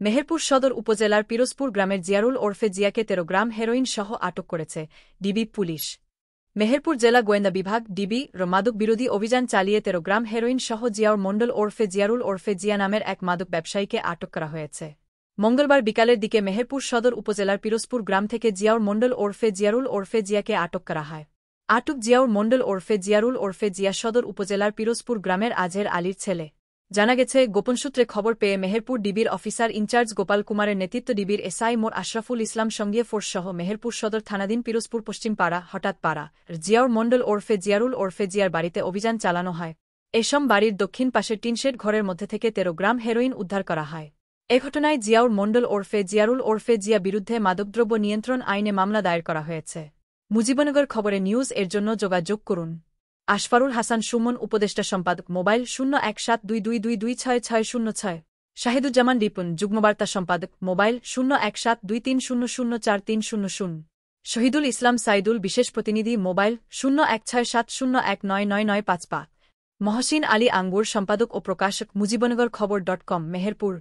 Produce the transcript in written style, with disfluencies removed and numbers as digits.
মেহেরপুর সদর উপজেলার পিরোজপুর গ্রামের জিয়ারুল ওরফে জিয়াকে ১৩ গ্রাম হেরোইন সহ আটক করেছে ডিবি পুলিশ। মেহেরপুর জেলা গোয়েন্দা বিভাগ ডিবি মাদক বিরোধী অভিযান চালিয়ে ১৩ গ্রাম হেরোইন সহ জিয়াউর মণ্ডল ওরফে জিয়ারুল ওরফে জিয়া নামের এক মাদক ব্যবসায়ীকে আটক করা হয়েছে। মঙ্গলবার বিকালের দিকে মেহেরপুর সদর উপজেলার পিরোজপুর গ্রাম থেকে জিয়াউর মণ্ডল ওরফে জিয়ারুল ওরফে জিয়াকে আটক করা হয়। আটক জিয়াউর মণ্ডল ওরফে জিয়ারুল ওরফে জিয়া সদর উপজেলার পিরোজপুর গ্রামের আজের আলীর ছেলে। জানা গেছে, গোপন সূত্রে খবর পেয়ে মেহেরপুর ডিবির অফিসার ইনচার্জ গোপাল কুমারের নেতৃত্ব ডিবির এসআই মোর আশরাফুল ইসলাম সঙ্গীয় ফোর্সসহ মেহেরপুর সদর থানাধীন পিরোজপুর পশ্চিম পাড়া হঠাৎ পাড়া জিয়াউর মণ্ডল ওরফে জিয়ারুল ওরফে জিয়ার বাড়িতে অভিযান চালানো হয়। এসম বাড়ির দক্ষিণ পাশের টিনশেড ঘরের মধ্যে থেকে ১৩ গ্রাম হেরোইন উদ্ধার করা হয়। এ ঘটনায় জিয়াউর মণ্ডল ওরফে জিয়ারুল ওরফে জিয়া বিরুদ্ধে মাদকদ্রব্য নিয়ন্ত্রণ আইনে মামলা দায়ের করা হয়েছে। মুজিবনগর খবরে নিউজ এর জন্য যোগাযোগ করুন। আশফারুল হাসান সুমন, উপদেষ্টা সম্পাদক, মোবাইল 017222266606। শাহিদুজ্জামান রিপন, যুগ্মবার্তা সম্পাদক, মোবাইল 017230043000। শহীদুল ইসলাম সাইদুল, বিশেষ প্রতিনিধি, মোবাইল 016701999955। মহসিন আলী আঙ্গুর, সম্পাদক ও প্রকাশক, মুজিবনগর খবর.com, মেহেরপুর।